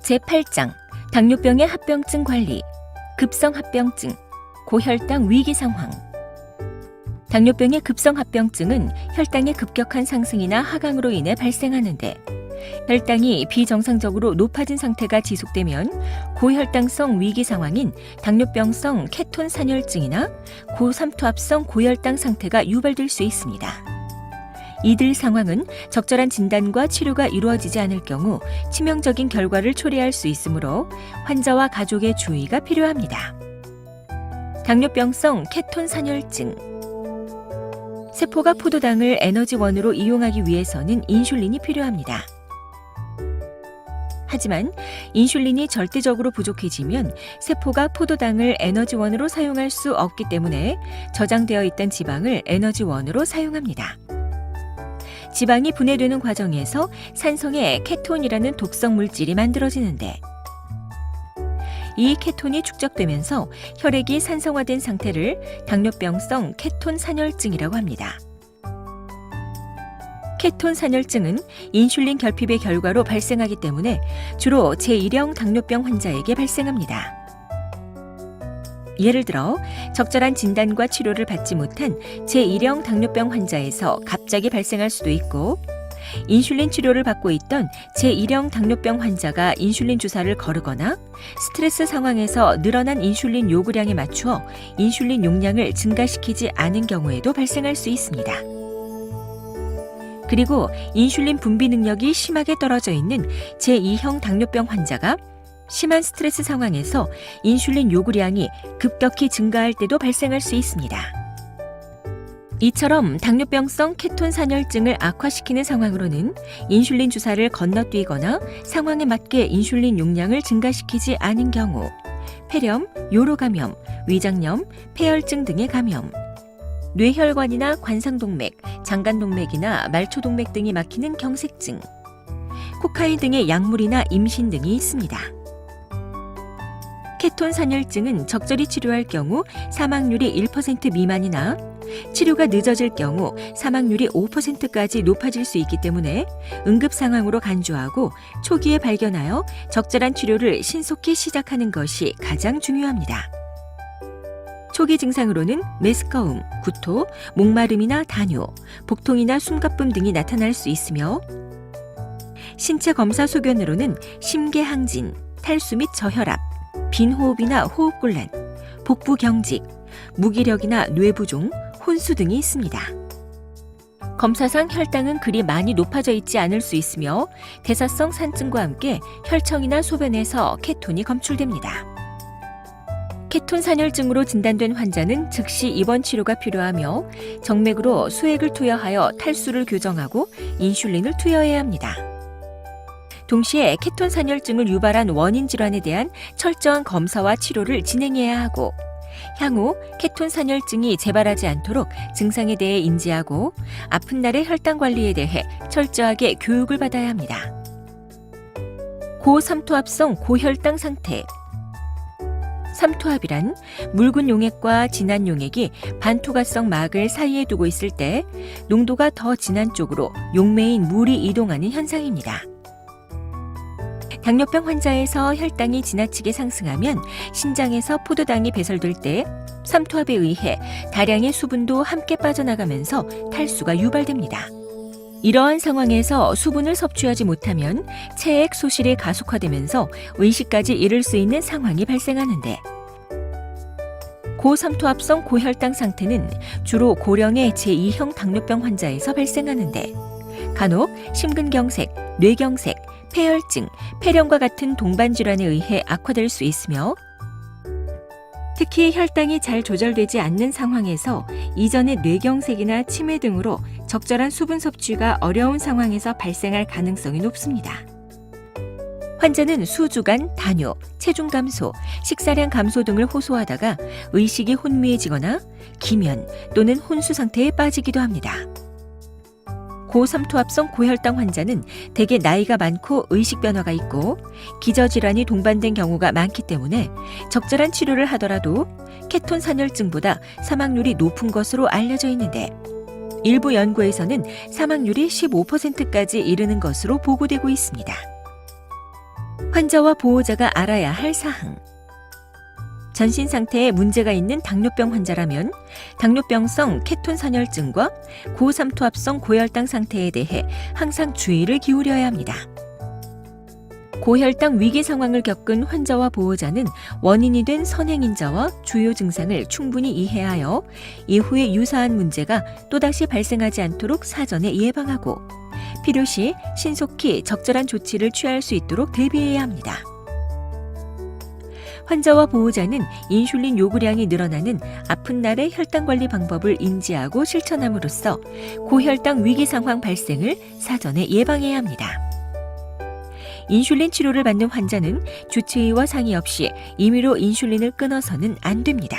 제8장 당뇨병의 합병증 관리, 급성합병증, 고혈당 위기 상황. 당뇨병의 급성합병증은 혈당의 급격한 상승이나 하강으로 인해 발생하는데, 혈당이 비정상적으로 높아진 상태가 지속되면 고혈당성 위기 상황인 당뇨병성 케톤 산혈증이나 고삼투압성 고혈당 상태가 유발될 수 있습니다. 이들 상황은 적절한 진단과 치료가 이루어지지 않을 경우 치명적인 결과를 초래할 수 있으므로 환자와 가족의 주의가 필요합니다. 당뇨병성 케톤 산혈증. 세포가 포도당을 에너지원으로 이용하기 위해서는 인슐린이 필요합니다. 하지만 인슐린이 절대적으로 부족해지면 세포가 포도당을 에너지원으로 사용할 수 없기 때문에 저장되어 있던 지방을 에너지원으로 사용합니다. 지방이 분해되는 과정에서 산성의 케톤이라는 독성 물질이 만들어지는데, 이 케톤이 축적되면서 혈액이 산성화된 상태를 당뇨병성 케톤 산혈증이라고 합니다. 케톤 산혈증은 인슐린 결핍의 결과로 발생하기 때문에 주로 제1형 당뇨병 환자에게 발생합니다. 예를 들어 적절한 진단과 치료를 받지 못한 제1형 당뇨병 환자에서 갑자기 발생할 수도 있고, 인슐린 치료를 받고 있던 제1형 당뇨병 환자가 인슐린 주사를 거르거나 스트레스 상황에서 늘어난 인슐린 요구량에 맞추어 인슐린 용량을 증가시키지 않은 경우에도 발생할 수 있습니다. 그리고 인슐린 분비 능력이 심하게 떨어져 있는 제2형 당뇨병 환자가 심한 스트레스 상황에서 인슐린 요구량이 급격히 증가할 때도 발생할 수 있습니다. 이처럼 당뇨병성 케톤 산혈증을 악화시키는 상황으로는 인슐린 주사를 건너뛰거나 상황에 맞게 인슐린 용량을 증가시키지 않은 경우, 폐렴, 요로감염, 위장염, 폐혈증 등의 감염, 뇌혈관이나 관상동맥, 장관동맥이나 말초동맥 등이 막히는 경색증, 코카인 등의 약물이나 임신 등이 있습니다. 케톤 산혈증은 적절히 치료할 경우 사망률이 1% 미만이나 치료가 늦어질 경우 사망률이 5%까지 높아질 수 있기 때문에 응급 상황으로 간주하고 초기에 발견하여 적절한 치료를 신속히 시작하는 것이 가장 중요합니다. 초기 증상으로는 메스꺼움, 구토, 목마름이나 다뇨, 복통이나 숨가쁨 등이 나타날 수 있으며, 신체 검사 소견으로는 심계항진, 탈수 및 저혈압, 빈호흡이나 호흡곤란, 복부 경직, 무기력이나 뇌부종, 혼수 등이 있습니다. 검사상 혈당은 그리 많이 높아져 있지 않을 수 있으며 대사성 산증과 함께 혈청이나 소변에서 케톤이 검출됩니다. 케톤 산혈증으로 진단된 환자는 즉시 입원 치료가 필요하며 정맥으로 수액을 투여하여 탈수를 교정하고 인슐린을 투여해야 합니다. 동시에 케톤 산혈증을 유발한 원인 질환에 대한 철저한 검사와 치료를 진행해야 하고, 향후 케톤 산혈증이 재발하지 않도록 증상에 대해 인지하고 아픈 날의 혈당 관리에 대해 철저하게 교육을 받아야 합니다. 고삼투압성 고혈당 상태. 삼투압이란 묽은 용액과 진한 용액이 반투과성 막을 사이에 두고 있을 때 농도가 더 진한 쪽으로 용매인 물이 이동하는 현상입니다. 당뇨병 환자에서 혈당이 지나치게 상승하면 신장에서 포도당이 배설될 때 삼투압에 의해 다량의 수분도 함께 빠져나가면서 탈수가 유발됩니다. 이러한 상황에서 수분을 섭취하지 못하면 체액 소실이 가속화되면서 의식까지 잃을 수 있는 상황이 발생하는데, 고삼투압성 고혈당 상태는 주로 고령의 제2형 당뇨병 환자에서 발생하는데, 간혹 심근경색, 뇌경색, 폐혈증, 폐렴과 같은 동반 질환에 의해 악화될 수 있으며, 특히 혈당이 잘 조절되지 않는 상황에서 이전의 뇌경색이나 치매 등으로 적절한 수분 섭취가 어려운 상황에서 발생할 가능성이 높습니다. 환자는 수주간 다뇨, 체중 감소, 식사량 감소 등을 호소하다가 의식이 혼미해지거나 기면 또는 혼수 상태에 빠지기도 합니다. 고삼투압성 고혈당 환자는 대개 나이가 많고 의식 변화가 있고 기저질환이 동반된 경우가 많기 때문에 적절한 치료를 하더라도 케톤 산혈증보다 사망률이 높은 것으로 알려져 있는데, 일부 연구에서는 사망률이 15%까지 이르는 것으로 보고되고 있습니다. 환자와 보호자가 알아야 할 사항. 전신 상태에 문제가 있는 당뇨병 환자라면 당뇨병성 케톤선혈증과 고삼투압성 고혈당 상태에 대해 항상 주의를 기울여야 합니다. 고혈당 위기 상황을 겪은 환자와 보호자는 원인이 된 선행인자와 주요 증상을 충분히 이해하여 이후에 유사한 문제가 또다시 발생하지 않도록 사전에 예방하고 필요시 신속히 적절한 조치를 취할 수 있도록 대비해야 합니다. 환자와 보호자는 인슐린 요구량이 늘어나는 아픈 날의 혈당 관리 방법을 인지하고 실천함으로써 고혈당 위기 상황 발생을 사전에 예방해야 합니다. 인슐린 치료를 받는 환자는 주치의와 상의 없이 임의로 인슐린을 끊어서는 안 됩니다.